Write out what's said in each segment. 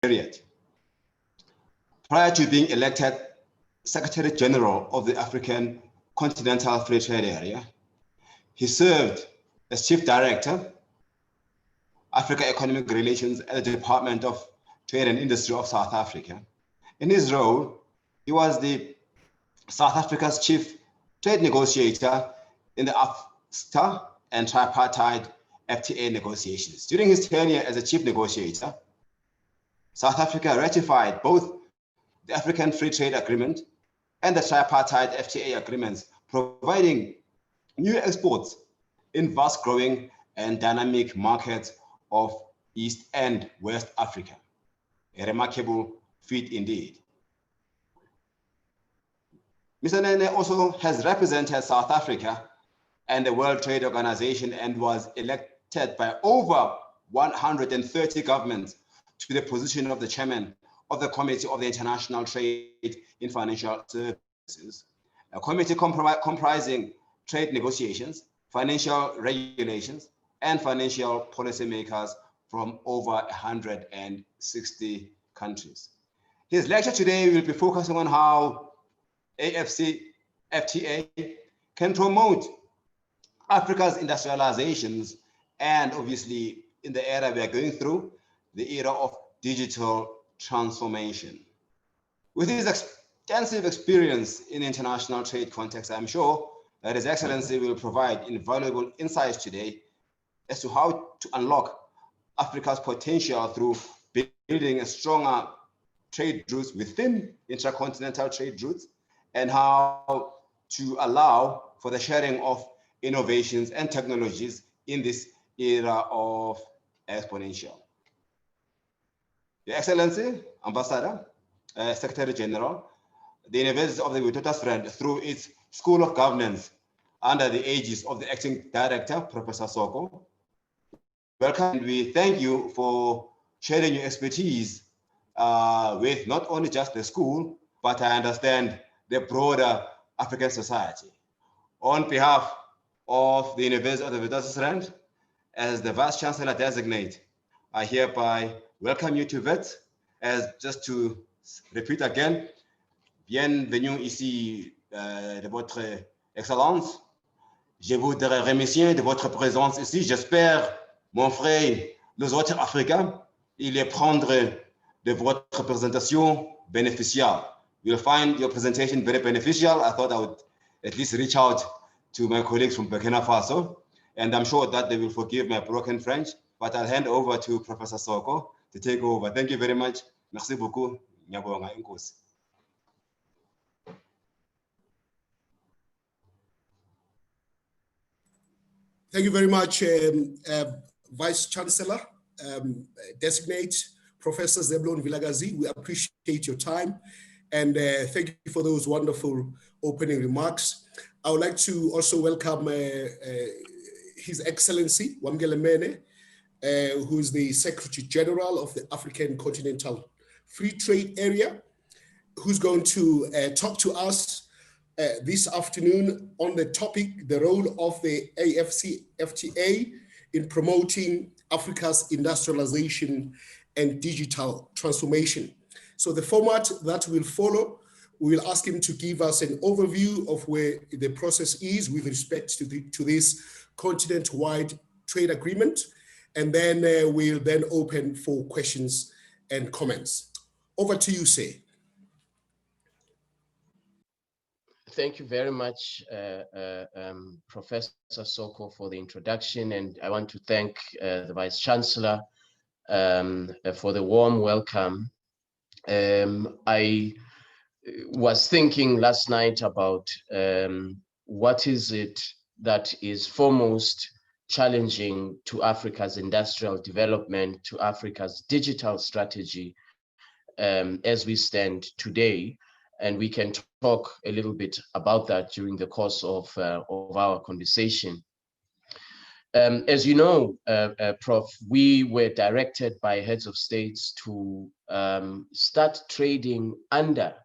period. Prior to being elected Secretary General of the African Continental Free Trade Area, he served as Chief Director, Africa Economic Relations at the Department of Trade and Industry of South Africa. In his role, he was the South Africa's chief trade negotiator in the AfCFTA and tripartite FTA negotiations. During his tenure as a chief negotiator, South Africa ratified both the African Free Trade Agreement and the tripartite FTA agreements, providing new exports in vast growing and dynamic markets of East and West Africa. A remarkable feat indeed. Mr. Nene also has represented South Africa and the World Trade Organization and was elected by over 130 governments to the position of the chairman of the Committee of the International Trade in Financial Services, a committee comprising trade negotiations, financial regulations, and financial policymakers from over 160 countries. His lecture today will be focusing on how AfCFTA can promote Africa's industrializations, and obviously in the era we are going through, the era of digital transformation. With his extensive experience in international trade context, I'm sure that His Excellency will provide invaluable insights today as to how to unlock Africa's potential through building a stronger trade routes within intercontinental trade routes, and how to allow for the sharing of innovations and technologies in this era of exponential. Your Excellency, Ambassador, Secretary General, the University of the Witwatersrand, through its School of Governance, under the aegis of the Acting Director, Professor Soko, welcome, and we thank you for sharing your expertise with not only just the school, but I understand the broader African society. On behalf of the University of the Witwatersrand, as the Vice Chancellor designate, I hereby welcome you to WIT. As just to repeat again, bienvenue ici de votre Excellence. Je voudrais remercier de votre présence ici. J'espère, mon frère, les autres Africains, ils prendre de votre présentation bénéficiale. You'll find your presentation very beneficial. I thought I would at least reach out to my colleagues from Burkina Faso, and I'm sure that they will forgive my broken French, but I'll hand over to Professor Soko to take over. Thank you very much. Merci beaucoup. Nyabonga inkosi. Thank you very much, Vice Chancellor, Designate Professor Zeblon Vilagazi. We appreciate your time, and thank you for those wonderful opening remarks. I would like to also welcome His Excellency Wamgele Mene, who is the Secretary General of the African Continental Free Trade Area, who's going to talk to us this afternoon on the topic, the role of the AfCFTA in promoting Africa's industrialization and digital transformation. So the format that will follow, we will ask him to give us an overview of where the process is with respect to this continent-wide trade agreement, and then we'll then open for questions and comments. Over to you, Say. Thank you very much, Professor Soko, for the introduction, and I want to thank the Vice Chancellor for the warm welcome. I was thinking last night about what is it that is foremost challenging to Africa's industrial development, to Africa's digital strategy as we stand today. And we can talk a little bit about that during the course of our conversation. As you know, Prof, we were directed by heads of states to start trading under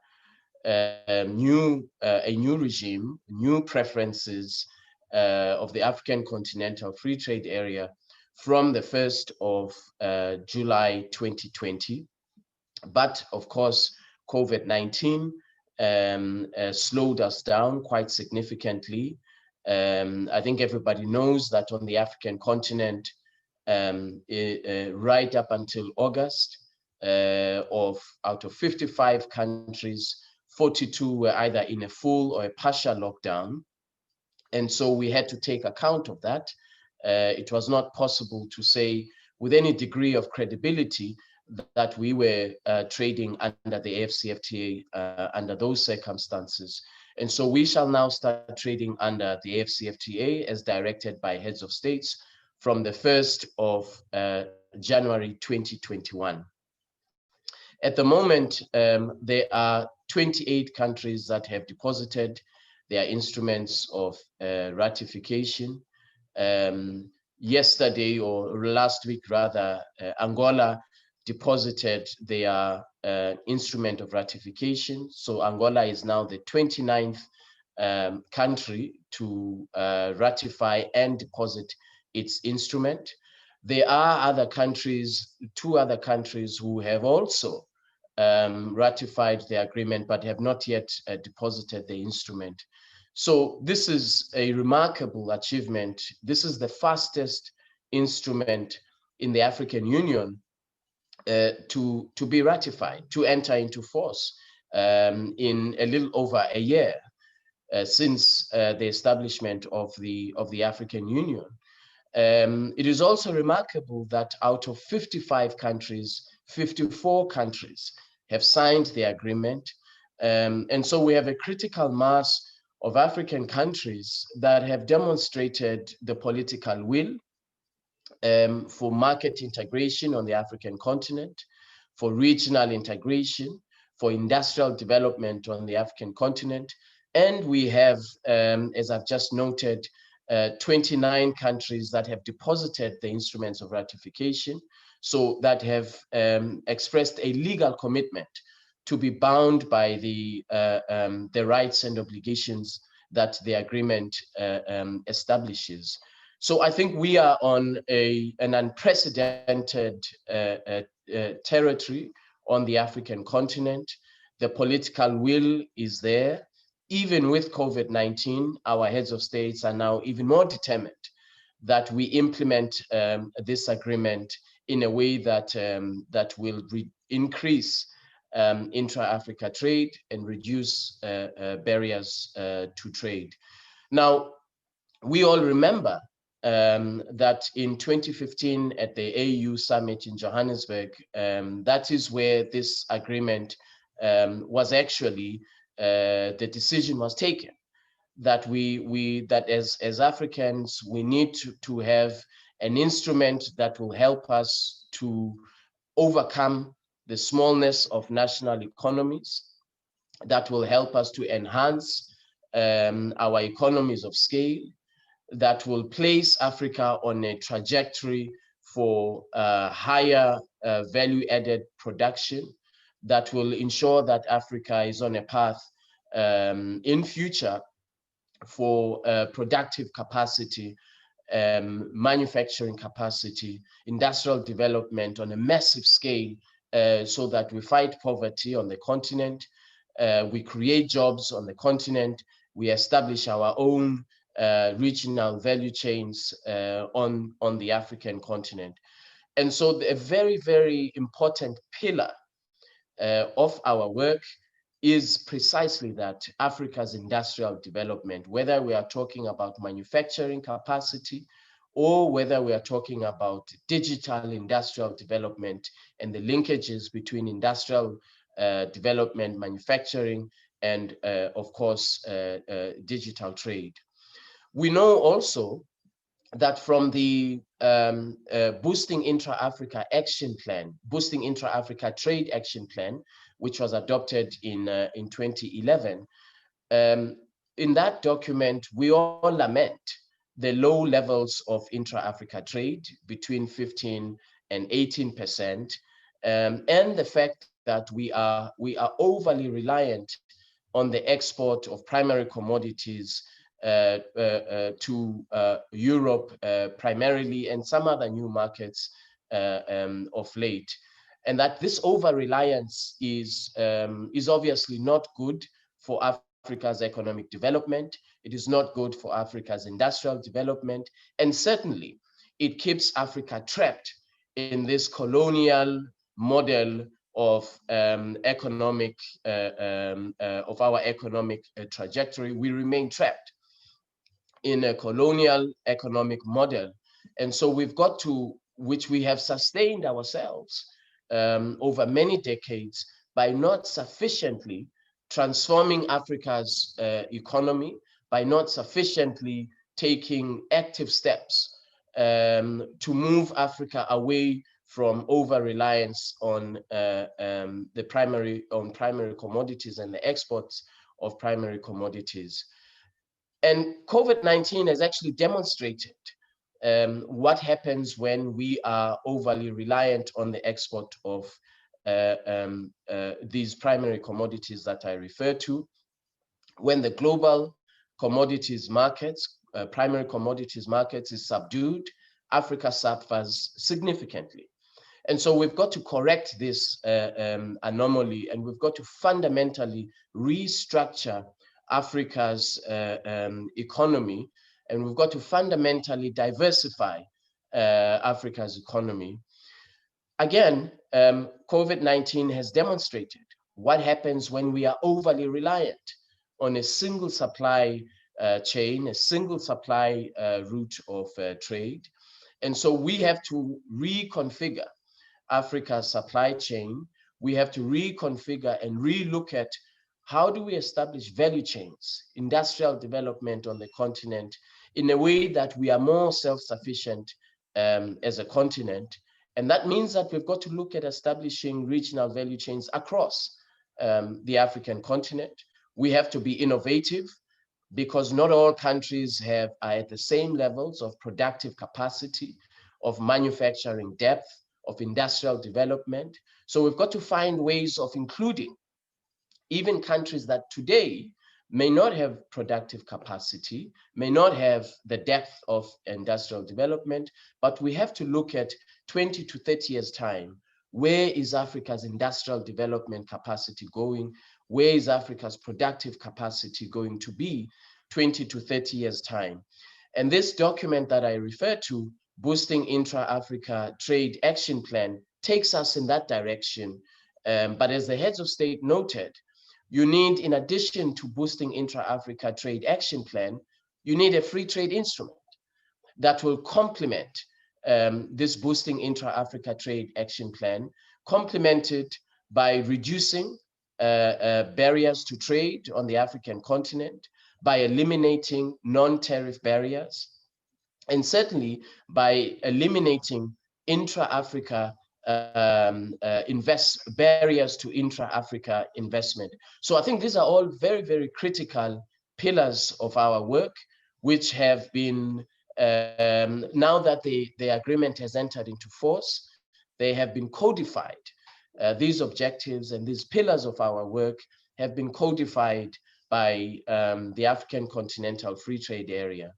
a new regime, new preferences of the African Continental Free Trade Area from the 1st of July 2020. But of course, COVID-19 slowed us down quite significantly. I think everybody knows that on the African continent, right up until August, out of 55 countries, 42 were either in a full or a partial lockdown. And so we had to take account of that. It was not possible to say with any degree of credibility that we were trading under the AfCFTA under those circumstances. And so we shall now start trading under the AfCFTA as directed by heads of states from the 1st of January 2021. At the moment, there are 28 countries that have deposited their instruments of ratification. Yesterday, or last week rather, Angola deposited their instrument of ratification. So Angola is now the 29th country to ratify and deposit its instrument. There are other countries, 2 other countries who have also ratified the agreement, but have not yet deposited the instrument. So this is a remarkable achievement. This is the fastest instrument in the African Union to be ratified, to enter into force in a little over a year since the establishment of the African Union. It is also remarkable that out of 55 countries, 54 countries have signed the agreement. And so we have a critical mass of African countries that have demonstrated the political will for market integration on the African continent, for regional integration, for industrial development on the African continent. And we have, as I've just noted, 29 countries that have deposited the instruments of ratification, so that have expressed a legal commitment to be bound by the rights and obligations that the agreement establishes. So I think we are on an unprecedented territory on the African continent. The political will is there. Even with COVID-19, our heads of states are now even more determined that we implement this agreement in a way that, that will increase intra-Africa trade and reduce barriers to trade. Now, we all remember that in 2015 at the AU summit in Johannesburg, that is where this agreement was actually, the decision was taken that that as Africans, we need to have an instrument that will help us to overcome the smallness of national economies, that will help us to enhance our economies of scale, that will place Africa on a trajectory for higher value-added production, that will ensure that Africa is on a path in future for productive capacity, manufacturing capacity, industrial development on a massive scale, so that we fight poverty on the continent, we create jobs on the continent, we establish our own regional value chains on the African continent. And so a very, very important pillar of our work is precisely that Africa's industrial development, whether we are talking about manufacturing capacity or whether we are talking about digital industrial development and the linkages between industrial development, manufacturing, and of course, digital trade. We know also that from the Boosting Intra-Africa Action Plan, Boosting Intra-Africa Trade Action Plan, which was adopted in 2011, in that document, we all lament the low levels of intra-Africa trade between 15 and 18%, and the fact that we are overly reliant on the export of primary commodities to Europe primarily, and some other new markets of late. and that this over-reliance is obviously not good for Africa's economic development. It is not good for Africa's industrial development, and certainly it keeps Africa trapped in this colonial model of of our economic trajectory. We remain trapped in a colonial economic model, and so we've got to, which we have sustained ourselves over many decades by not sufficiently transforming Africa's economy, by not sufficiently taking active steps to move Africa away from over-reliance on primary commodities and the exports of primary commodities. And COVID-19 has actually demonstrated what happens when we are overly reliant on the export of these primary commodities that I refer to. When the global commodities markets, primary commodities markets is subdued, Africa suffers significantly. And so we've got to correct this anomaly, and we've got to fundamentally restructure Africa's economy, and we've got to fundamentally diversify Africa's economy. Again, COVID-19 has demonstrated what happens when we are overly reliant on a single supply chain, a single supply route of trade. And so we have to reconfigure Africa's supply chain. We have to reconfigure and relook at how do we establish value chains, industrial development on the continent in a way that we are more self-sufficient as a continent. And that means that we've got to look at establishing regional value chains across the African continent. We have to be innovative because not all countries are at the same levels of productive capacity, of manufacturing depth, of industrial development. So we've got to find ways of including even countries that today may not have productive capacity, may not have the depth of industrial development, but we have to look at 20 to 30 years' time. Where is Africa's industrial development capacity going? Where is Africa's productive capacity going to be 20 to 30 years' time? And this document that I refer to, Boosting Intra-Africa Trade Action Plan, takes us in that direction. But as the heads of state noted, you need, in addition to boosting intra-Africa trade action plan, you need a free trade instrument that will complement this boosting intra-Africa trade action plan, complemented by reducing barriers to trade on the African continent, by eliminating non-tariff barriers, and certainly by eliminating intra-Africa barriers to intra-Africa investment. So I think these are all very, very critical pillars of our work, which have been, now that the agreement has entered into force, they have been codified. These objectives and these pillars of our work have been codified by the African Continental Free Trade Area.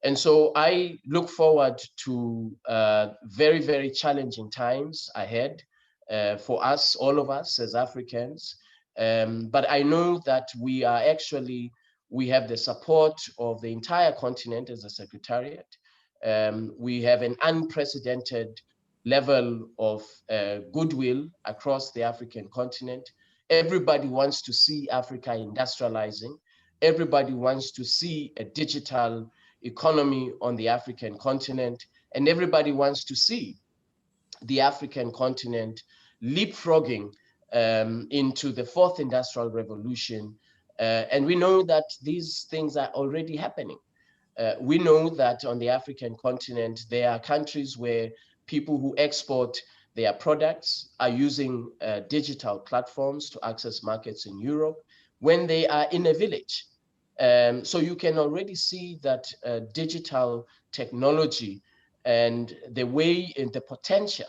And so I look forward to very, very challenging times ahead for us, all of us as Africans. But I know that we have the support of the entire continent as a secretariat. We have an unprecedented level of goodwill across the African continent. Everybody wants to see Africa industrializing. Everybody wants to see a digital economy on the African continent, and everybody wants to see the African continent leapfrogging into the fourth industrial revolution. And we know that these things are already happening. We know that on the African continent, there are countries where people who export their products are using digital platforms to access markets in Europe when they are in a village. So you can already see that digital technology and the way and the potential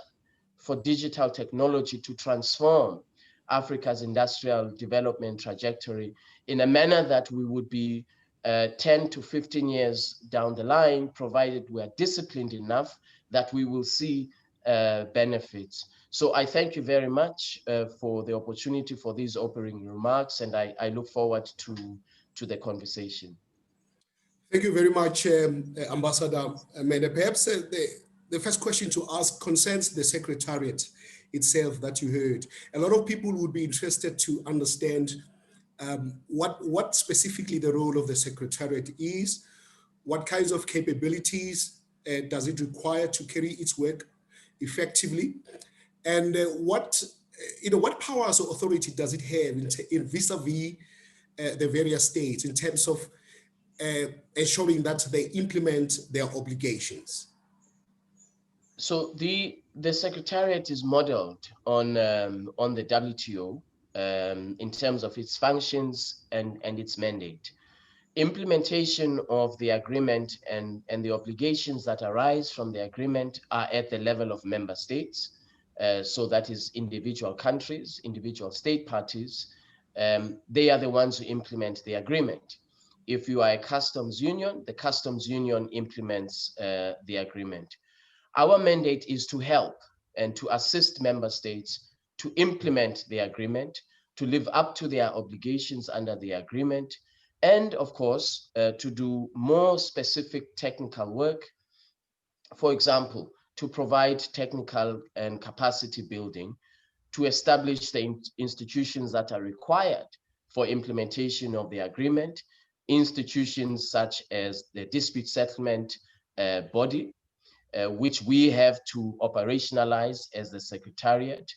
for digital technology to transform Africa's industrial development trajectory in a manner that we would be 10 to 15 years down the line, provided we are disciplined enough, that we will see benefits. So I thank you very much for the opportunity for these opening remarks, and I look forward to the conversation. Thank you very much, Ambassador Mene. Perhaps the first question to ask concerns the Secretariat itself that you heard. A lot of people would be interested to understand what specifically the role of the Secretariat is, what kinds of capabilities does it require to carry its work effectively, and what powers or authority does it have in vis-a-vis the various states in terms of ensuring that they implement their obligations? So the Secretariat is modeled on the WTO in terms of its functions and its mandate. Implementation of the agreement and the obligations that arise from the agreement are at the level of member states. So that is individual countries, individual state parties. They are the ones who implement the agreement. If you are a customs union, the customs union implements the agreement. Our mandate is to help and to assist member states to implement the agreement, to live up to their obligations under the agreement, and of course, to do more specific technical work. For example, to provide technical and capacity building, to establish the institutions that are required for implementation of the agreement, institutions such as the dispute settlement body, which we have to operationalize as the Secretariat.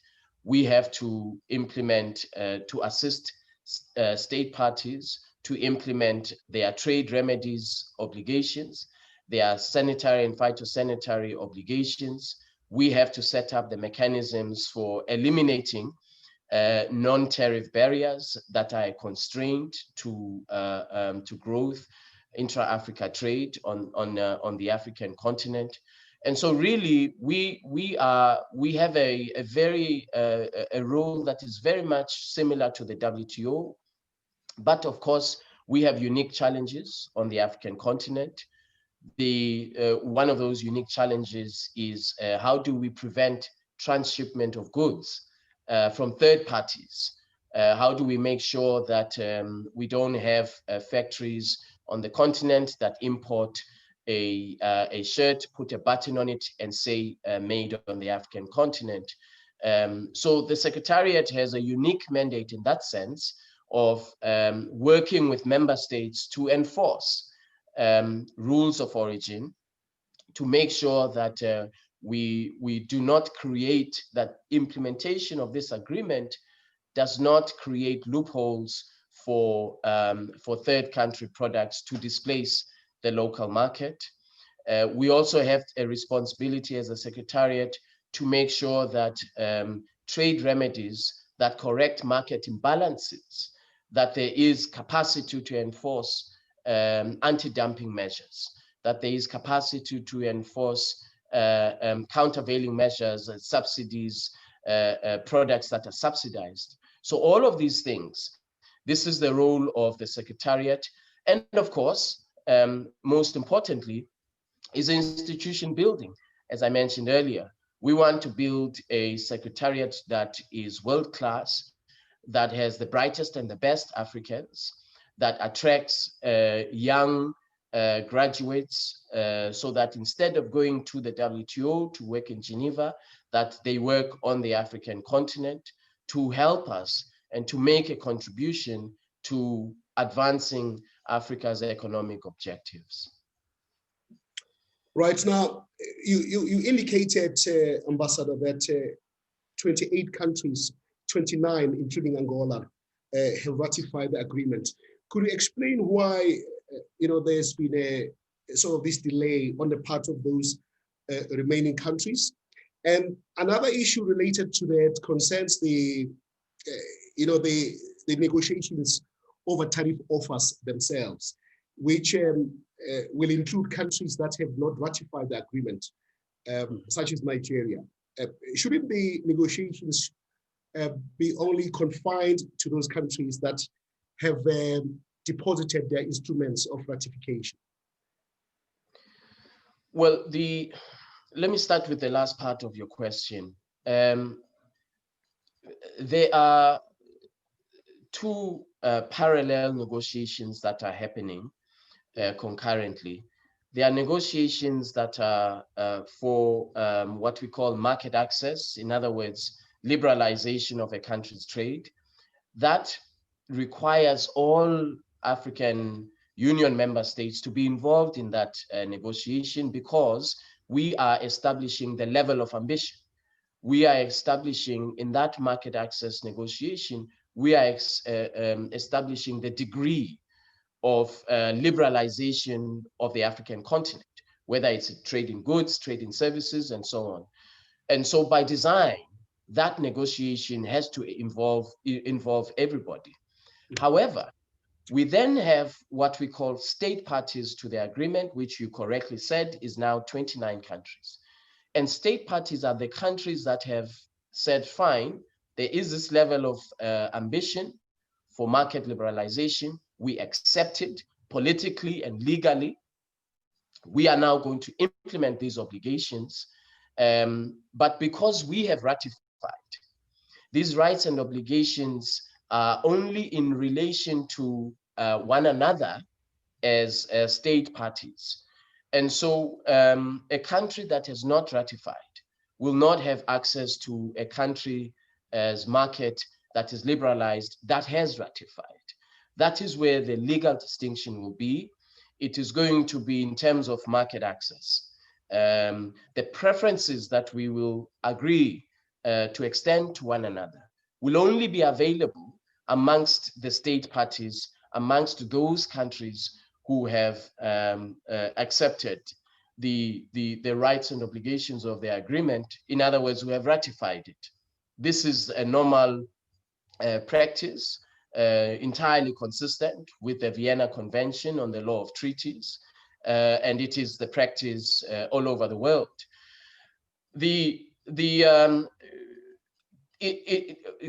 We have to implement, to assist state parties to implement their trade remedies obligations, their sanitary and phytosanitary obligations. We have to set up the mechanisms for eliminating non-tariff barriers that are a constraint to growth, intra-Africa trade on the African continent. And so really, we have a role that is very much similar to the WTO, but of course, we have unique challenges on the African continent. One of those unique challenges is how do we prevent transshipment of goods from third parties? How do we make sure that we don't have factories on the continent that import a shirt, put a button on it, and say made on the African continent? So the Secretariat has a unique mandate in that sense of working with member states to enforce rules of origin, to make sure that we do not create, that implementation of this agreement does not create loopholes for third country products to displace the local market. We also have a responsibility as a Secretariat to make sure that trade remedies that correct market imbalances, that there is capacity to enforce anti-dumping measures, that there is capacity to enforce countervailing measures, subsidies, products that are subsidized. So all of these things, this is the role of the Secretariat. And of course, most importantly, is institution building. As I mentioned earlier, we want to build a Secretariat that is world-class, that has the brightest and the best Africans, that attracts young graduates, so that instead of going to the WTO to work in Geneva, that they work on the African continent to help us and to make a contribution to advancing Africa's economic objectives. Right now, you indicated, Ambassador, that 28 countries, 29, including Angola, have ratified the agreement. Could you explain why, there's been a sort of this delay on the part of those remaining countries? And another issue related to that concerns the negotiations over tariff offers themselves, which will include countries that have not ratified the agreement, such as Nigeria. Shouldn't the negotiations be only confined to those countries that have deposited their instruments of ratification? Well, the let me start with the last part of your question. There are two parallel negotiations that are happening concurrently. There are negotiations that are for what we call market access, in other words, liberalization of a country's trade. That requires all African Union member states to be involved in that negotiation, because we are establishing the level of ambition. We are establishing in that market access negotiation, we are establishing the degree of liberalization of the African continent, whether it's trade in goods, trade in services, and so on. And so by design, that negotiation has to involve everybody. However, we then have what we call state parties to the agreement, which you correctly said is now 29 countries. And state parties are the countries that have said, fine, there is this level of ambition for market liberalization. We accept it politically and legally. We are now going to implement these obligations. But because we have ratified, these rights and obligations are only in relation to one another as state parties. And so a country that has not ratified will not have access to a country's market that is liberalized that has ratified. That is where the legal distinction will be. It is going to be in terms of market access. The preferences that we will agree to extend to one another will only be available amongst the state parties, amongst those countries who have accepted the rights and obligations of the agreement. In other words, who have ratified it. This is a normal practice, entirely consistent with the Vienna Convention on the Law of Treaties, and it is the practice all over the world.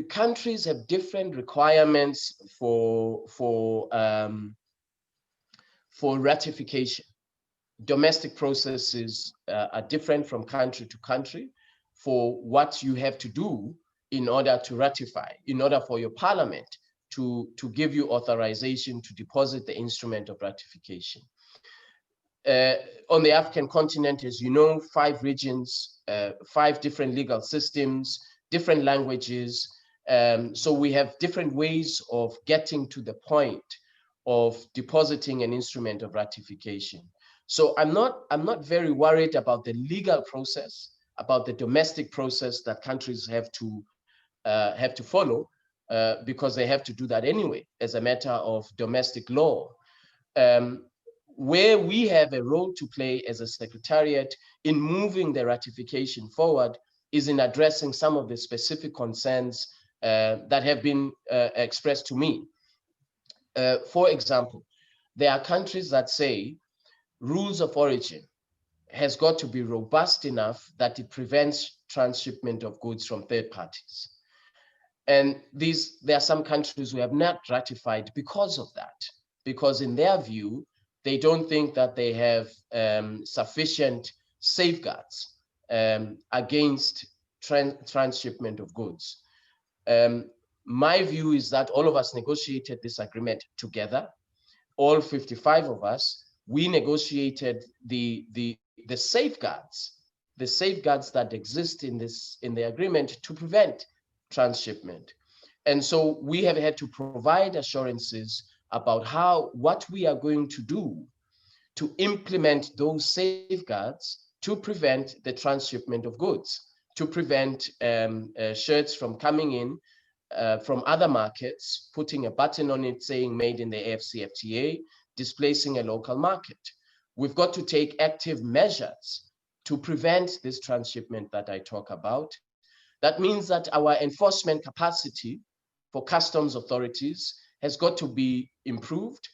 Countries have different requirements for ratification. Domestic processes are different from country to country for what you have to do in order to ratify, in order for your parliament to give you authorization to deposit the instrument of ratification. On the African continent, as you know, 5 regions, 5 different legal systems, different languages. So we have different ways of getting to the point of depositing an instrument of ratification. So I'm not very worried about the legal process, about the domestic process that countries have to follow, because they have to do that anyway as a matter of domestic law. Where we have a role to play as a secretariat in moving the ratification forward is in addressing some of the specific concerns that have been expressed to me. For example, there are countries that say rules of origin has got to be robust enough that it prevents transshipment of goods from third parties. And there are some countries who have not ratified because of that, because in their view, they don't think that they have sufficient safeguards against transshipment of goods. My view is that all of us negotiated this agreement together. All 55 of us, we negotiated the safeguards that exist in the agreement to prevent transshipment. And so we have had to provide assurances about what we are going to do to implement those safeguards to prevent the transshipment of goods, to prevent shirts from coming in from other markets, putting a button on it saying made in the AfCFTA, displacing a local market. We've got to take active measures to prevent this transshipment that I talk about. That means that our enforcement capacity for customs authorities has got to be improved.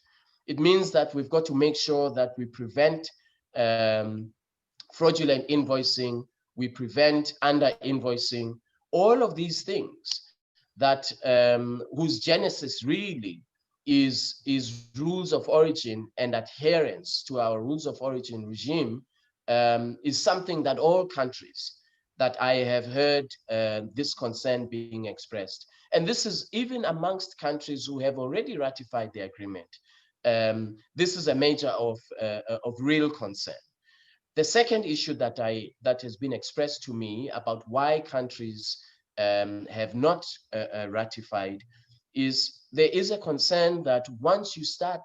It means that we've got to make sure that we prevent fraudulent invoicing, we prevent under-invoicing, all of these things that whose genesis really is rules of origin and adherence to our rules of origin regime is something that all countries that I have heard this concern being expressed. And this is even amongst countries who have already ratified the agreement. This is a matter of real concern. The second issue that has been expressed to me about why countries have not ratified is there is a concern that once you start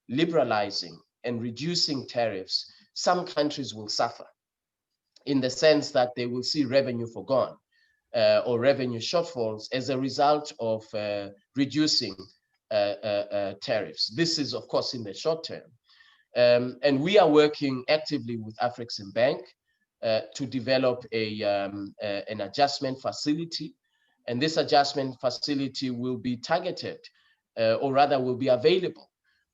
liberalizing and reducing tariffs, some countries will suffer in the sense that they will see revenue forgone or revenue shortfalls as a result of reducing tariffs. This is, of course, in the short term. And we are working actively with AfCFTA to develop an adjustment facility. And this adjustment facility will be targeted, or rather will be available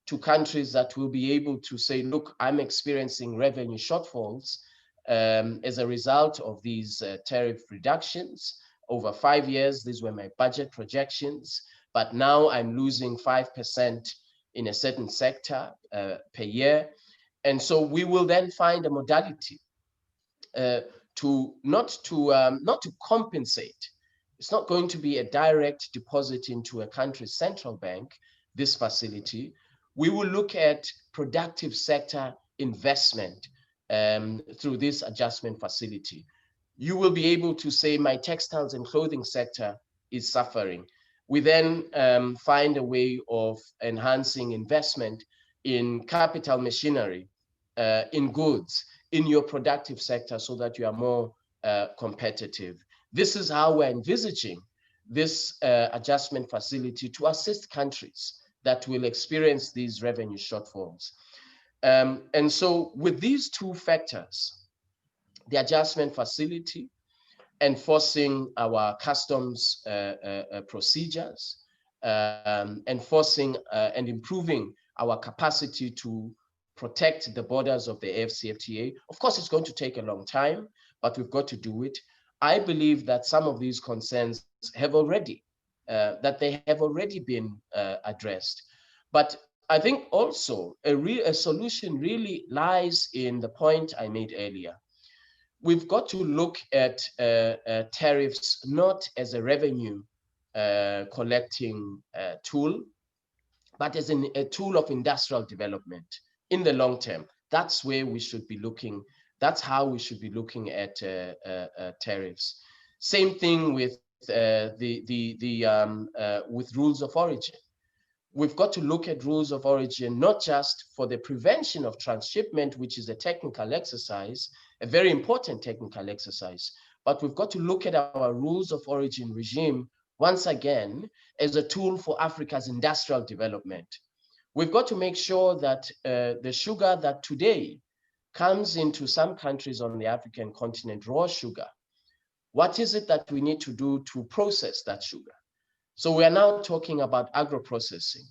to countries that will be able to say, look, I'm experiencing revenue shortfalls as a result of these tariff reductions. Over 5 years, these were my budget projections, but now I'm losing 5% in a certain sector per year. And so we will then find a modality to not to compensate. It's not going to be a direct deposit into a country's central bank, this facility. We will look at productive sector investment through this adjustment facility. You will be able to say my textiles and clothing sector is suffering. We then find a way of enhancing investment in capital machinery, in goods, in your productive sector so that you are more competitive. This is how we're envisaging this adjustment facility to assist countries that will experience these revenue shortfalls. And so with these two factors, the adjustment facility, enforcing our customs procedures, enforcing and improving our capacity to protect the borders of the AfCFTA. Of course, it's going to take a long time, but we've got to do it. I believe that some of these concerns have already, been addressed. But I think also a solution really lies in the point I made earlier. We've got to look at tariffs not as a revenue collecting tool, but as a tool of industrial development in the long term. That's where we should be looking. That's how we should be looking at tariffs. Same thing with with rules of origin. We've got to look at rules of origin, not just for the prevention of transshipment, which is a technical exercise, a very important technical exercise, but we've got to look at our rules of origin regime once again as a tool for Africa's industrial development. We've got to make sure that the sugar that today comes into some countries on the African continent, raw sugar, what is it that we need to do to process that sugar? So we are now talking about agro-processing.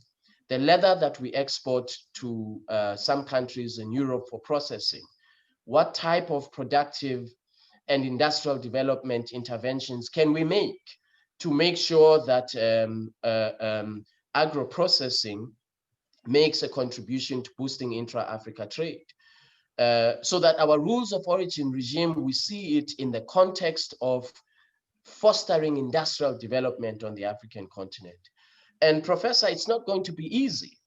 The leather that we export to some countries in Europe for processing, what type of productive and industrial development interventions can we make to make sure that agro-processing makes a contribution to boosting intra-Africa trade? So that our rules of origin regime, we see it in the context of fostering industrial development on the African continent. And Professor, it's not going to be easy.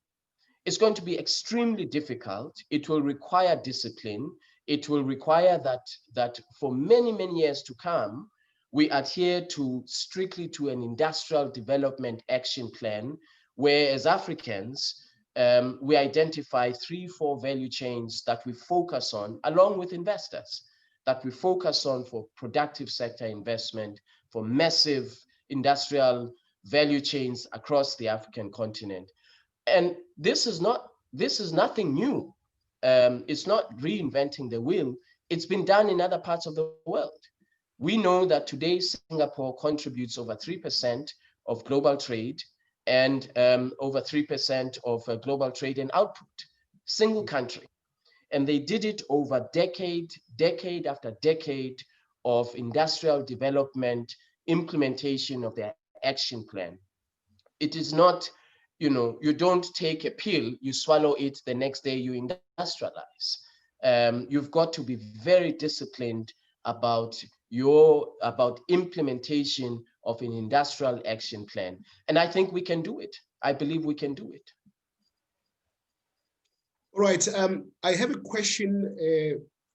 It's going to be extremely difficult. It will require discipline. It will require that for many, many years to come, we adhere strictly to an industrial development action plan, where as Africans, we identify 3-4 value chains that we focus on, along with investors, that we focus on for productive sector investment, for massive industrial value chains across the African continent. And this is nothing new. It's not reinventing the wheel. It's been done in other parts of the world. We know that today Singapore contributes over 3% of global trade and over 3% of global trade and output, single country. And they did it over decade after decade of industrial development, implementation of their action plan. It is not, you don't take a pill, you swallow it, the next day you industrialize. you've got to be very disciplined about implementation of an industrial action plan. And I think we can do it. I believe we can do it. All right. I have a question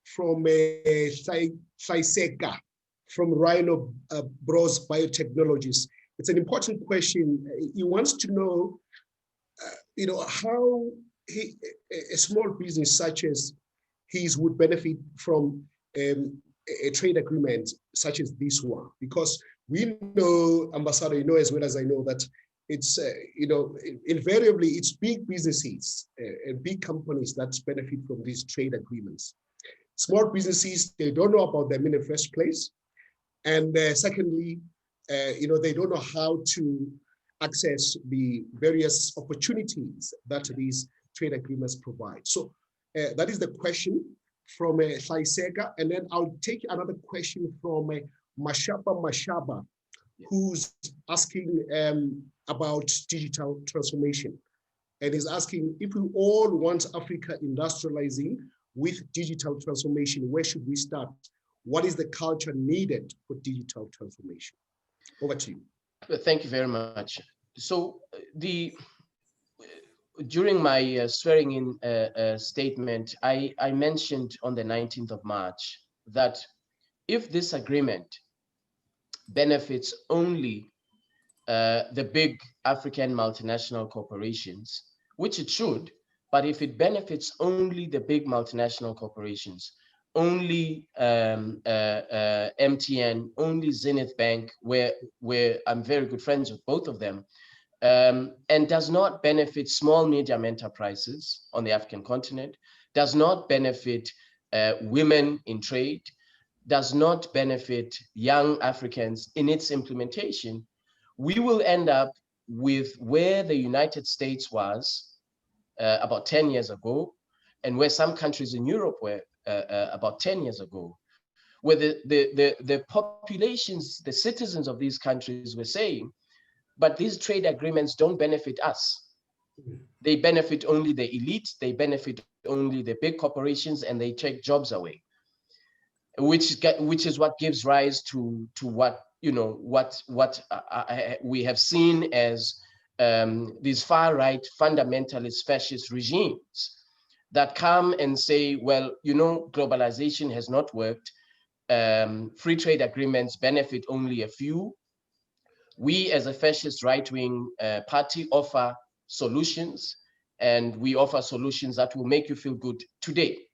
from Saiseka from Rhino Bros Biotechnologies. It's an important question. He wants to know, how a small business such as his would benefit from a trade agreement such as this one, because we know, Ambassador, you know as well as I know, that it's, invariably it's big businesses and big companies that benefit from these trade agreements. Small businesses, they don't know about them in the first place. And secondly, they don't know how to access the various opportunities that these trade agreements provide. So that is the question from Saiseka. And then I'll take another question from Mashaba, who's asking about digital transformation. And is asking, if we all want Africa industrializing with digital transformation, where should we start? What is the culture needed for digital transformation? Over to you. Thank you very much. So during my swearing-in statement, I mentioned on the 19th of March that if this agreement benefits only the big African multinational corporations, which it should, but if it benefits only the big multinational corporations, only MTN, only Zenith Bank, where I'm very good friends with both of them, and does not benefit small, medium enterprises on the African continent, does not benefit women in trade, does not benefit young Africans in its implementation, we will end up with where the United States was about 10 years ago, and where some countries in Europe were about 10 years ago, where the populations, the citizens of these countries were saying, but these trade agreements don't benefit us. They benefit only the elite, they benefit only the big corporations, and they take jobs away, which is what gives rise to what we have seen as these far-right fundamentalist fascist regimes that come and say, well, globalization has not worked. Free trade agreements benefit only a few. We as a fascist right-wing party offer solutions, and we offer solutions that will make you feel good today.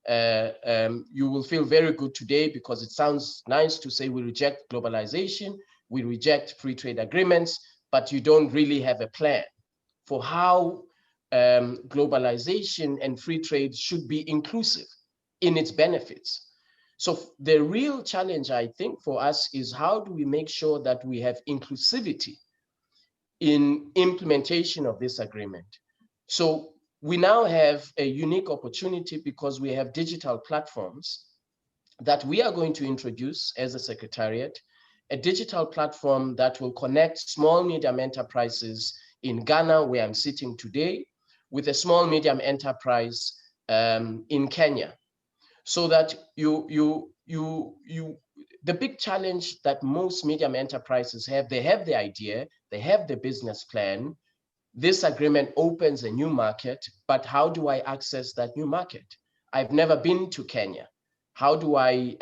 You will feel very good today because it sounds nice to say we reject globalization, we reject free trade agreements, but you don't really have a plan for how globalization and free trade should be inclusive in its benefits. So the real challenge, I think, for us is how do we make sure that we have inclusivity in implementation of this agreement? So we now have a unique opportunity because we have digital platforms that we are going to introduce as a secretariat, a digital platform that will connect small, medium enterprises in Ghana, where I'm sitting today, with a small, medium enterprise in Kenya. So that the big challenge that most medium enterprises have, they have the idea, they have the business plan. This agreement opens a new market, but how do I access that new market? I've never been to Kenya. How do I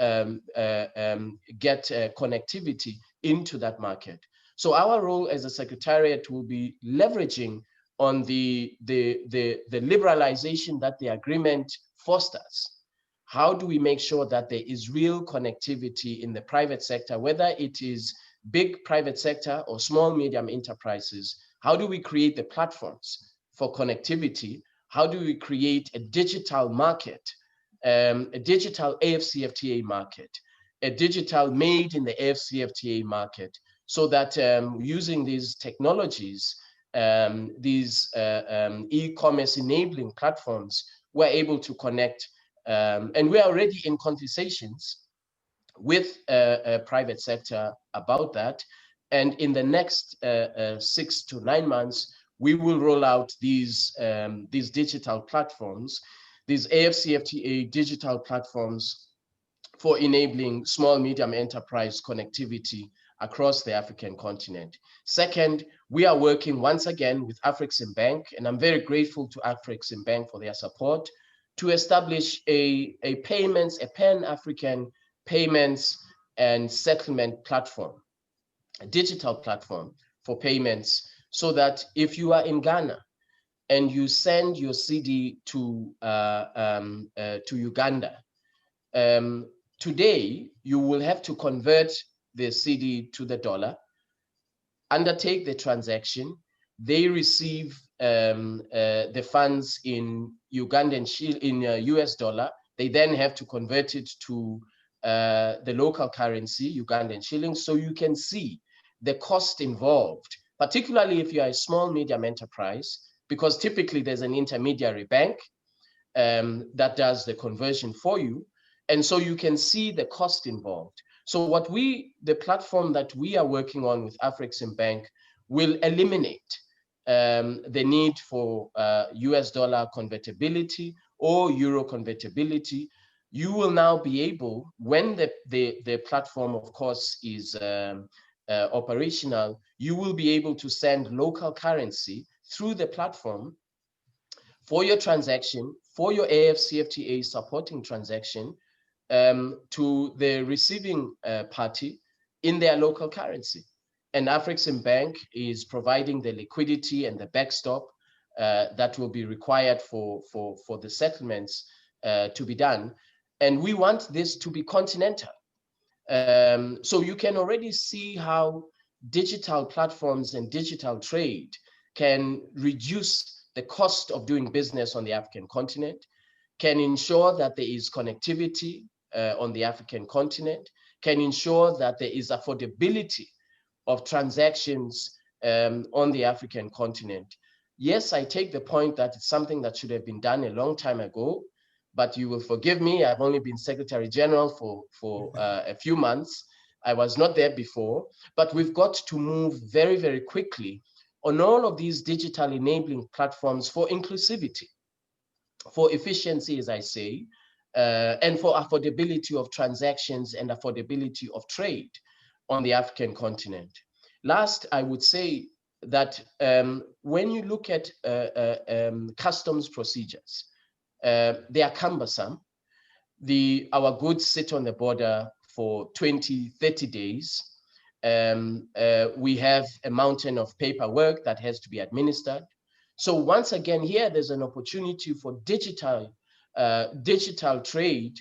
get connectivity into that market? So our role as a secretariat will be leveraging on the liberalization that the agreement fosters. How do we make sure that there is real connectivity in the private sector, whether it is big private sector or small, medium enterprises? How do we create the platforms for connectivity? How do we create a digital market, a digital AfCFTA market, a digital made in the AfCFTA market, so that using these technologies, these e-commerce enabling platforms, we're able to connect, and we're already in conversations with private sector about that. And in the next 6 to 9 months, we will roll out these digital platforms. these AfCFTA digital platforms for enabling small, medium enterprise connectivity across the African continent. Second, we are working once again with AfCFTA, and I'm very grateful to AfCFTA for their support, to establish a pan-African payments and settlement platform, a digital platform for payments, so that if you are in Ghana and you send your CD to Uganda, today you will have to convert the CD to the dollar, undertake the transaction. They receive the funds in US dollar. They then have to convert it to the local currency, Ugandan shillings. So you can see the cost involved, particularly if you are a small, medium enterprise, because typically there's an intermediary bank that does the conversion for you. And so you can see the cost involved. So the platform that we are working on with AfCFTA will eliminate the need for US dollar convertibility or euro convertibility. You will now be able, when the platform, of course, is operational, you will be able to send local currency through the platform for your transaction, for your AfCFTA supporting transaction, to the receiving party in their local currency. And AfCFTA is providing the liquidity and the backstop that will be required for the settlements to be done. And we want this to be continental. So you can already see how digital platforms and digital trade can reduce the cost of doing business on the African continent, can ensure that there is connectivity on the African continent, can ensure that there is affordability of transactions on the African continent. Yes, I take the point that it's something that should have been done a long time ago, but you will forgive me, I've only been Secretary General for a few months. I was not there before, but we've got to move very, very quickly on all of these digital enabling platforms for inclusivity, for efficiency, as I say, and for affordability of transactions and affordability of trade on the African continent. Last, I would say that when you look at customs procedures, they are cumbersome. Our goods sit on the border for 20, 30 days. We have a mountain of paperwork that has to be administered. So once again, here there's an opportunity for digital trade,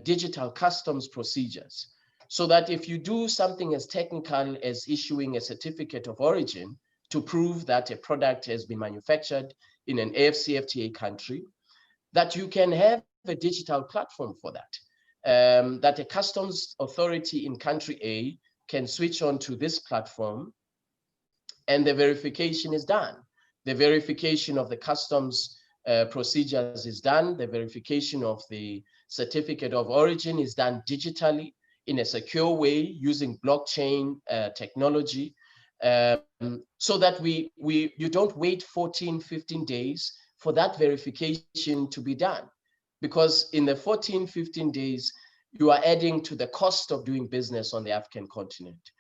digital customs procedures, so that if you do something as technical as issuing a certificate of origin to prove that a product has been manufactured in an AfCFTA country, that you can have a digital platform for that, that a customs authority in country A can switch on to this platform and the verification is done. The verification of the customs procedures is done. The verification of the certificate of origin is done digitally in a secure way using blockchain technology, so that you don't wait 14, 15 days for that verification to be done. Because in the 14, 15 days, you are adding to the cost of doing business on the African continent.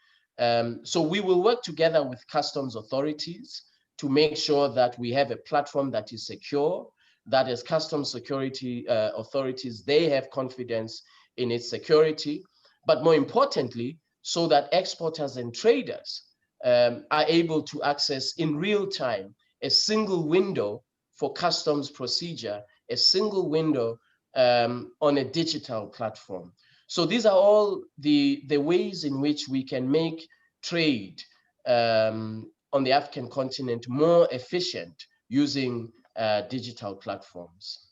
So we will work together with customs authorities to make sure that we have a platform that is secure, that as customs security authorities, they have confidence in its security, but more importantly, so that exporters and traders are able to access in real time a single window for customs procedure, a single window on a digital platform. So these are all the ways in which we can make trade on the African continent more efficient using digital platforms.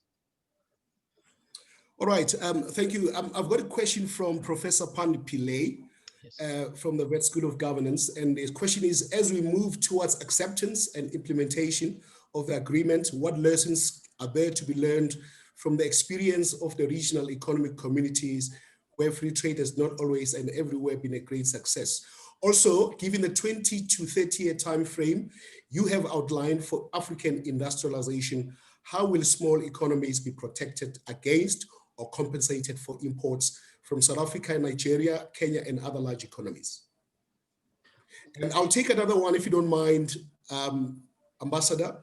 All right, thank you. I've got a question from Professor Pandi Pillay, yes, from the Wits School of Governance. And the question is, as we move towards acceptance and implementation of the agreement, what lessons are there to be learned from the experience of the regional economic communities where free trade has not always and everywhere been a great success? Also, given the 20 to 30 year time frame you have outlined for African industrialization, how will small economies be protected against or compensated for imports from South Africa, Nigeria, Kenya, and other large economies? And I'll take another one, if you don't mind, Ambassador,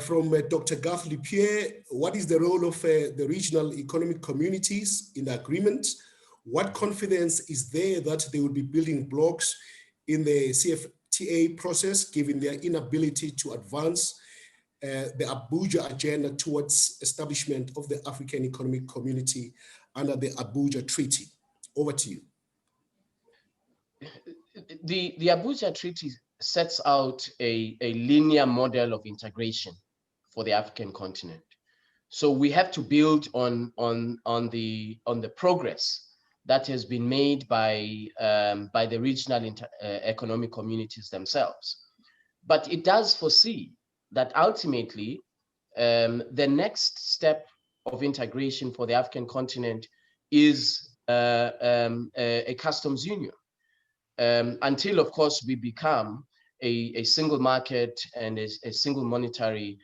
from Dr. Garth Lipierre. What is the role of the regional economic communities in the agreement? What confidence is there that they will be building blocks in the CFTA process, given their inability to advance the Abuja agenda towards establishment of the African Economic Community under the Abuja Treaty? Over to you. The Abuja Treaty sets out a linear model of integration for the African continent. So we have to build on the progress that has been made by the regional economic communities themselves. But it does foresee that ultimately the next step of integration for the African continent is a customs union. Until, of course, we become a single market and a single monetary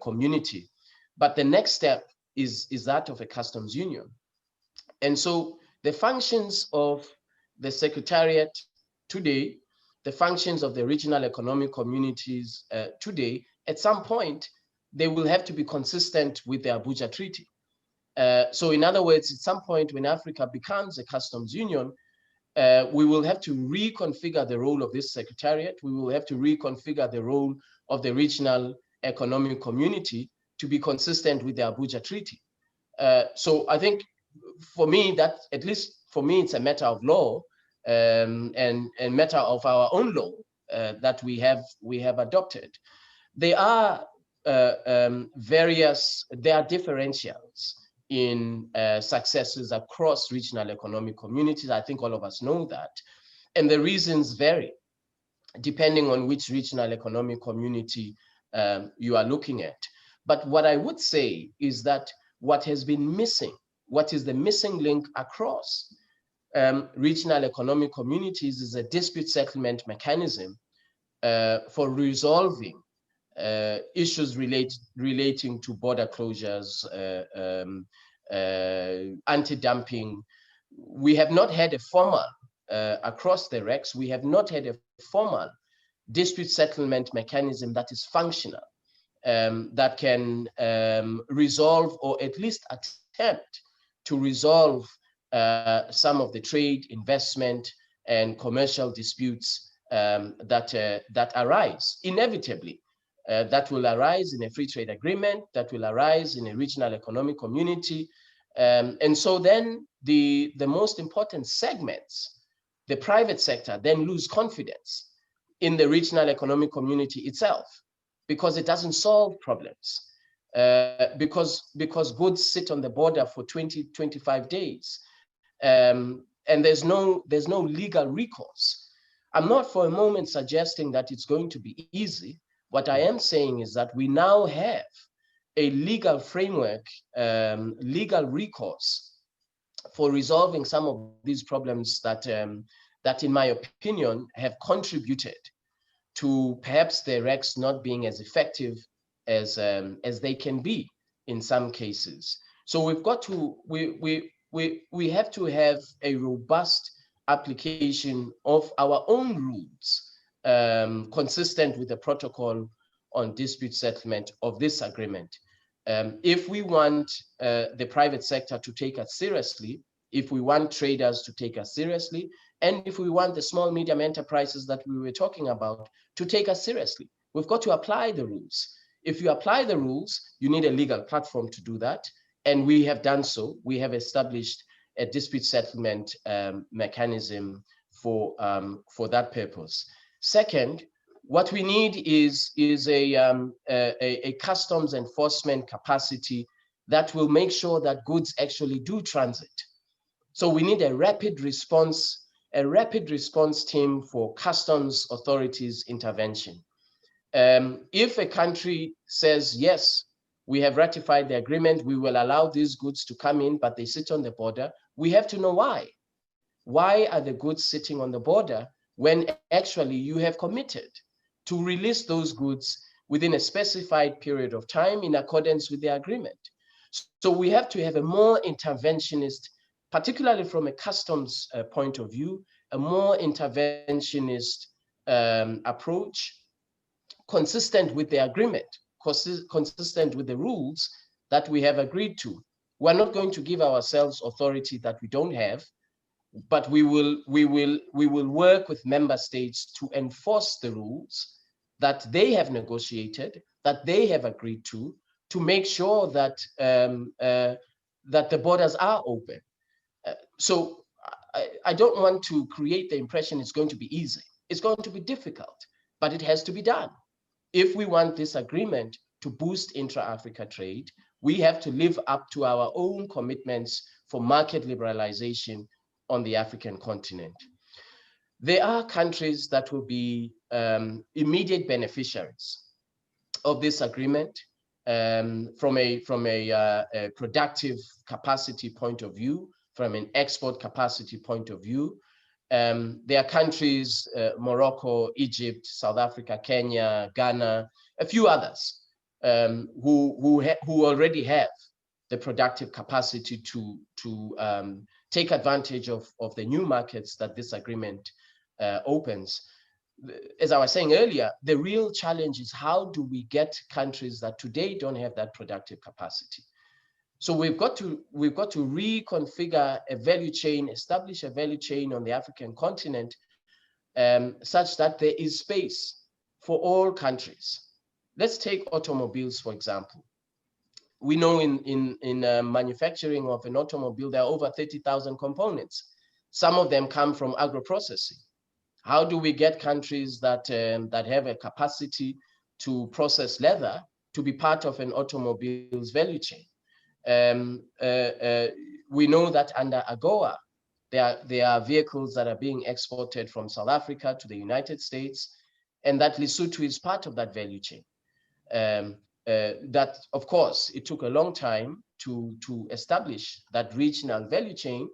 community. But the next step is that of a customs union. And so the functions of the Secretariat today, the functions of the regional economic communities today, at some point, they will have to be consistent with the Abuja Treaty. So in other words, at some point when Africa becomes a customs union, we will have to reconfigure the role of this Secretariat. We will have to reconfigure the role of the regional economic community to be consistent with the Abuja Treaty. So I think for me, that, at least for me, it's a matter of law and matter of our own law that we have adopted. There are differentials in successes across regional economic communities. I think all of us know that. And the reasons vary depending on which regional economic community you are looking at. But what I would say is that what has been missing, what is the missing link across regional economic communities is a dispute settlement mechanism for resolving issues relating to border closures, anti-dumping. We have not had a formal, across the REX, we have not had a formal dispute settlement mechanism that is functional, that can resolve or at least attempt to resolve some of the trade, investment, and commercial disputes that arise inevitably. That will arise in a free trade agreement, that will arise in a regional economic community. And so then the most important segments, the private sector, then lose confidence in the regional economic community itself, because it doesn't solve problems, because goods sit on the border for 20-25 days, and there's no legal recourse. I'm not for a moment suggesting that it's going to be easy. What I am saying is that we now have a legal framework, legal recourse for resolving some of these problems that, in my opinion, have contributed to perhaps the REX not being as effective as they can be in some cases. So we've got to, we have to have a robust application of our own rules, consistent with the protocol on dispute settlement of this agreement. If we want the private sector to take us seriously, if we want traders to take us seriously, and if we want the small, medium enterprises that we were talking about to take us seriously, we've got to apply the rules. If you apply the rules, you need a legal platform to do that. And we have done so. We have established a dispute settlement mechanism for that purpose. Second, what we need is a customs enforcement capacity that will make sure that goods actually do transit. So we need a rapid response team for customs authorities intervention. If a country says, yes, we have ratified the agreement, we will allow these goods to come in, but they sit on the border, we have to know why. Why are the goods sitting on the border when actually you have committed to release those goods within a specified period of time in accordance with the agreement. So we have to have a more interventionist, particularly from a customs point of view, a more interventionist approach, consistent with the agreement, consistent with the rules that we have agreed to. We're not going to give ourselves authority that we don't have, but we will work with member states to enforce the rules that they have negotiated, that they have agreed to make sure that that the borders are open. So I don't want to create the impression it's going to be easy. It's going to be difficult, but it has to be done. If we want this agreement to boost intra-Africa trade, we have to live up to our own commitments for market liberalization on the African continent. There are countries that will be immediate beneficiaries of this agreement from a productive capacity point of view, from an export capacity point of view. There are countries, Morocco, Egypt, South Africa, Kenya, Ghana, a few others who already have the productive capacity to take advantage of the new markets that this agreement opens. As I was saying earlier, the real challenge is how do we get countries that today don't have that productive capacity? So we've got to reconfigure a value chain, establish a value chain on the African continent such that there is space for all countries. Let's take automobiles, for example. We know in manufacturing of an automobile, there are over 30,000 components. Some of them come from agro-processing. How do we get countries that have a capacity to process leather to be part of an automobile's value chain? We know that under AGOA, there are vehicles that are being exported from South Africa to the United States, and that Lesotho is part of that value chain. That, of course, it took a long time to establish that regional value chain,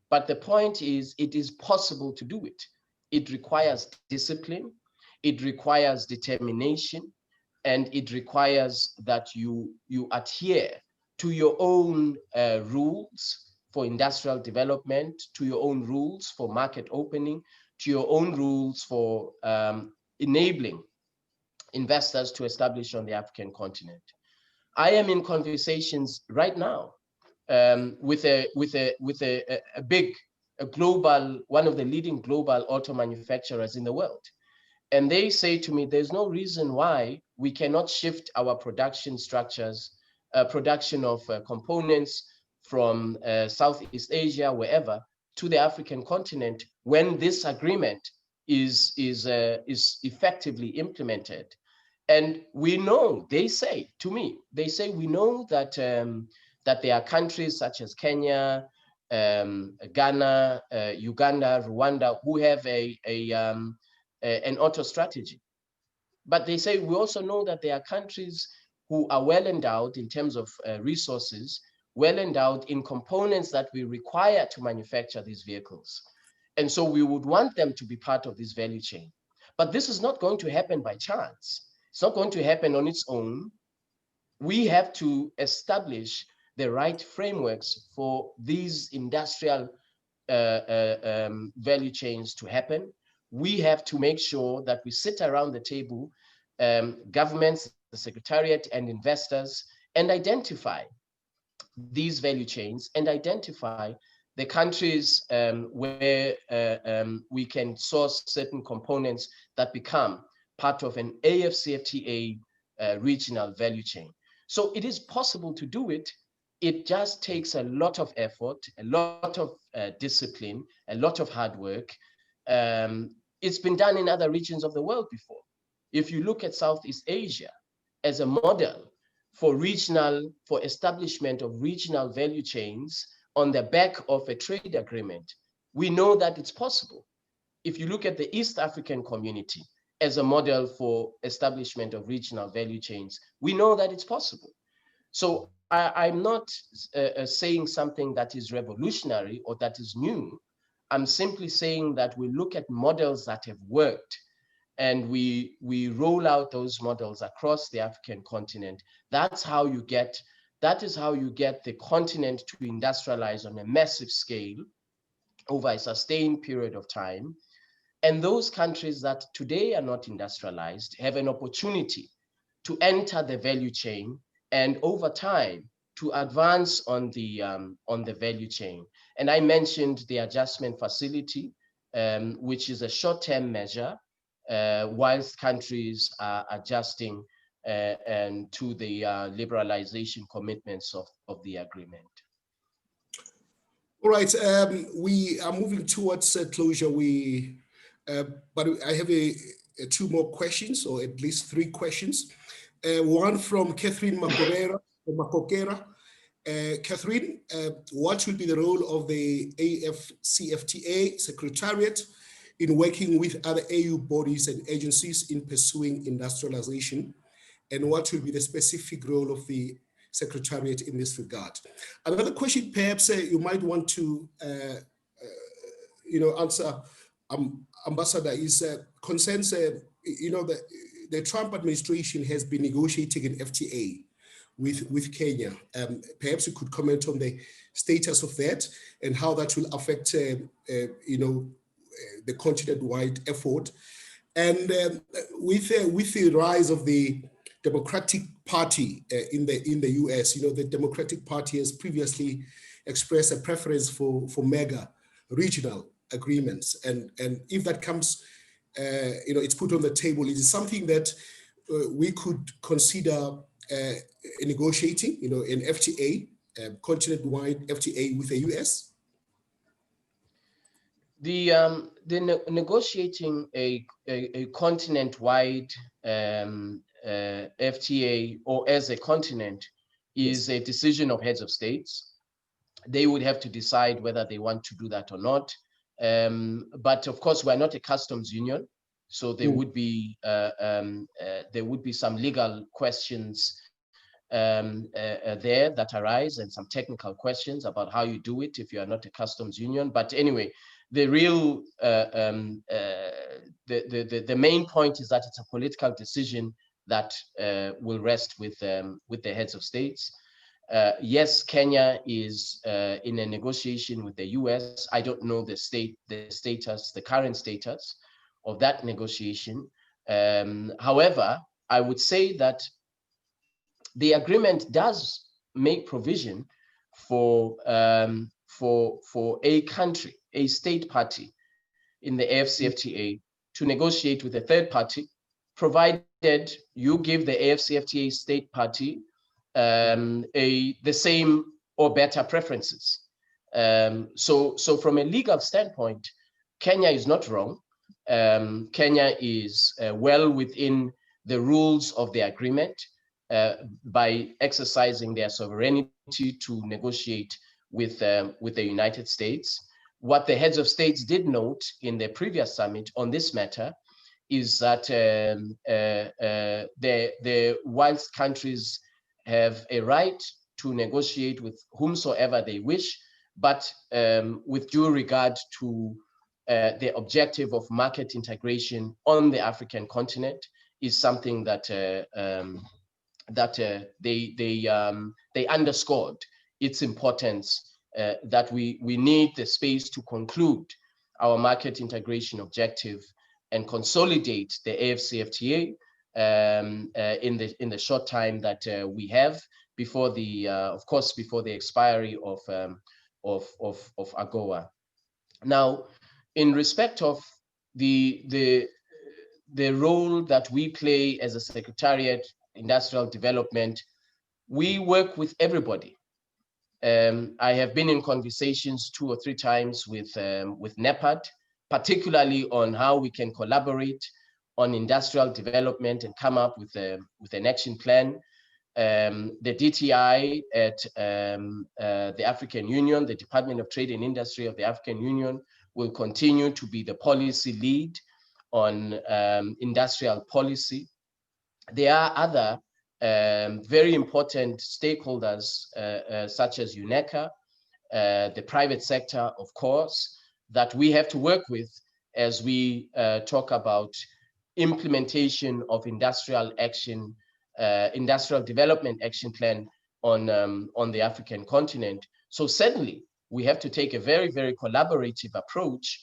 but the point is, it is possible to do it. It requires discipline, it requires determination, and it requires that you adhere to your own rules for industrial development, to your own rules for market opening, to your own rules for enabling investors to establish on the African continent. I am in conversations right now with a global, one of the leading global auto manufacturers in the world. And they say to me, there's no reason why we cannot shift our production structures, production of components from Southeast Asia, wherever, to the African continent when this agreement is effectively implemented. And we know, they say to me, we know that that there are countries such as Kenya, Ghana, Uganda, Rwanda, who have an auto strategy. But they say we also know that there are countries who are well endowed in terms of resources, well endowed in components that we require to manufacture these vehicles. And so we would want them to be part of this value chain. But this is not going to happen by chance. It's not going to happen on its own. We have to establish the right frameworks for these industrial value chains to happen. We have to make sure that we sit around the table, governments, the Secretariat, and investors, and identify these value chains and identify the countries where we can source certain components that become part of an AfCFTA regional value chain. So it is possible to do it. It just takes a lot of effort, a lot of discipline, a lot of hard work. It's been done in other regions of the world before. If you look at Southeast Asia as a model for establishment of regional value chains on the back of a trade agreement, we know that it's possible. If you look at the East African community as a model for establishment of regional value chains, we know that it's possible. So I'm not saying something that is revolutionary or that is new. I'm simply saying that we look at models that have worked and we roll out those models across the African continent, that is how you get the continent to industrialize on a massive scale over a sustained period of time. And those countries that today are not industrialized have an opportunity to enter the value chain, and over time to advance on the value chain. And I mentioned the adjustment facility, which is a short-term measure, whilst countries are adjusting and to the liberalization commitments of the agreement. All right, we are moving towards closure. But I have two more questions, or at least three questions. One from Catherine Makokera. Catherine, what will be the role of the AfCFTA Secretariat in working with other AU bodies and agencies in pursuing industrialization? And what will be the specific role of the Secretariat in this regard? Another question, perhaps you might want to answer, Ambassador, is concerns, the Trump administration has been negotiating an FTA with Kenya. Perhaps you could comment on the status of that and how that will affect, the continent-wide effort. And with the rise of the Democratic Party in the US, the Democratic Party has previously expressed a preference for mega regional agreements. And if that comes, it's put on the table, is it something that we could consider negotiating, an FTA, continent-wide FTA with the US? Negotiating a continent-wide FTA or as a continent is a decision of heads of states. They would have to decide whether they want to do that or not. But of course, we're not a customs union, so there would be some legal questions there that arise, and some technical questions about how you do it if you are not a customs union. But anyway, the real the main point is that it's a political decision that will rest with the heads of states. Yes, Kenya is in a negotiation with the US. I don't know the current status of that negotiation. However, I would say that the agreement does make provision for a country, a state party in the AfCFTA to negotiate with a third party, provided you give the AfCFTA state party the same or better preferences. So from a legal standpoint, Kenya is not wrong. Kenya is well within the rules of the agreement by exercising their sovereignty to negotiate with the United States. What the heads of states did note in their previous summit on this matter is that whilst countries have a right to negotiate with whomsoever they wish, but with due regard to the objective of market integration on the African continent, is something that they underscored its importance, that we need the space to conclude our market integration objective and consolidate the AfCFTA in the short time that we have before before the expiry of AGOA. Now, in respect of the role that we play as a Secretariat, Industrial Development, we work with everybody. I have been in conversations 2 or 3 times with NEPAD, particularly on how we can collaborate on industrial development and come up with an action plan. The DTI at the African Union, the Department of Trade and Industry of the African Union, will continue to be the policy lead on industrial policy. There are other very important stakeholders, such as UNECA, the private sector, of course, that we have to work with as we talk about implementation of industrial development action plan on the African continent. So certainly we have to take a very, very collaborative approach,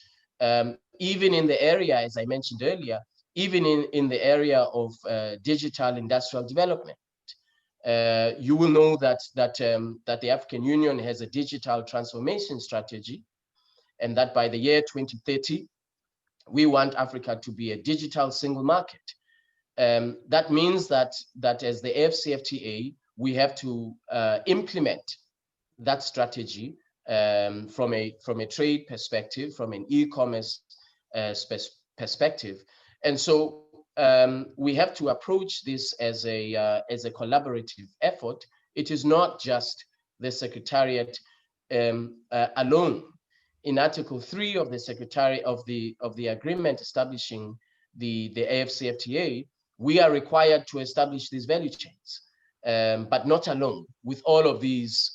even in the area, as I mentioned earlier, even in the area of digital industrial development. You will know that the African Union has a digital transformation strategy, and that by the year 2030, we want Africa to be a digital single market. That means that as the AfCFTA, we have to implement that strategy from a trade perspective, from an e-commerce perspective, and so we have to approach this as a collaborative effort. It is not just the Secretariat alone. In Article 3 of the Secretariat of the agreement establishing the AfCFTA, we are required to establish these value chains, but not alone, with all of these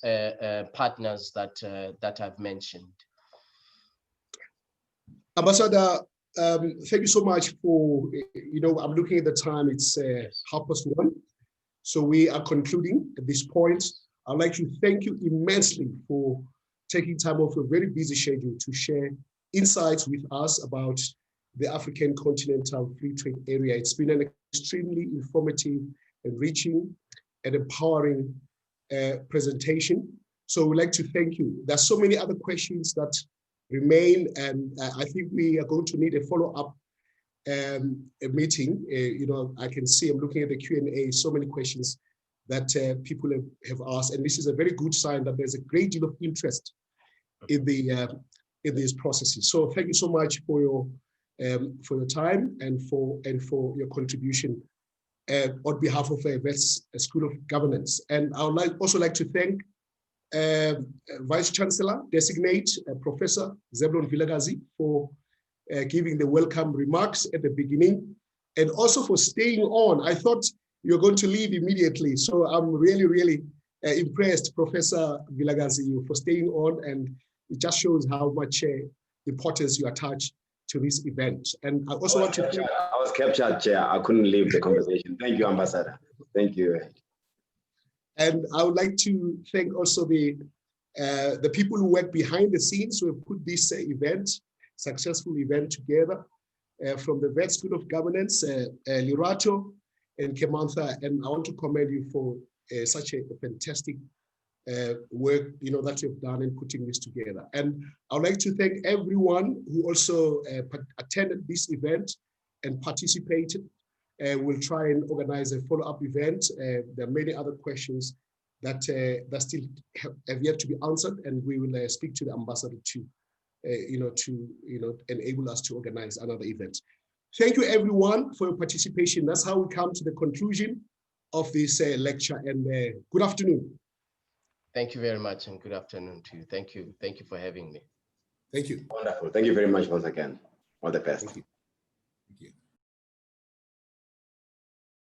partners that I've mentioned. Ambassador, thank you so much for, I'm looking at the time, it's 1:30. So we are concluding at this point. I'd like to thank you immensely for taking time off a very busy schedule to share insights with us about the African Continental Free Trade Area. It's been an extremely informative, enriching, and empowering presentation. So we'd like to thank you. There's so many other questions that remain, and I think we are going to need a follow-up meeting. I can see, I'm looking at the Q&A, so many questions that people have asked, and this is a very good sign that there's a great deal of interest in these processes. So thank you so much for your time and for your contribution on behalf of Wits School of Governance. And I would also like to thank Vice Chancellor Designate Professor Zeblon Vilakazi for giving the welcome remarks at the beginning, and also for staying on. I thought you're going to leave immediately, so I'm really, really impressed, Professor Vilakazi, for staying on, and it just shows how much importance you attach to this event. And I also want to thank— I was captured, Chair. I couldn't leave the conversation. Thank you, Ambassador. Thank you. And I would like to thank also the people who work behind the scenes who have put this successful event together, from the Wits School of Governance, Lirato and Kemantha. And I want to commend you for such a fantastic work that you've done in putting this together. And I would like to thank everyone who also attended this event and participated. We'll try and organize a follow-up event. There are many other questions that still have yet to be answered, and we will speak to the ambassador to enable us to organize another event. Thank you, everyone, for your participation. That's how we come to the conclusion of this lecture. And good afternoon. Thank you very much, and good afternoon to you. Thank you for having me. Thank you. Wonderful. Thank you very much once again. All the best. Thank you.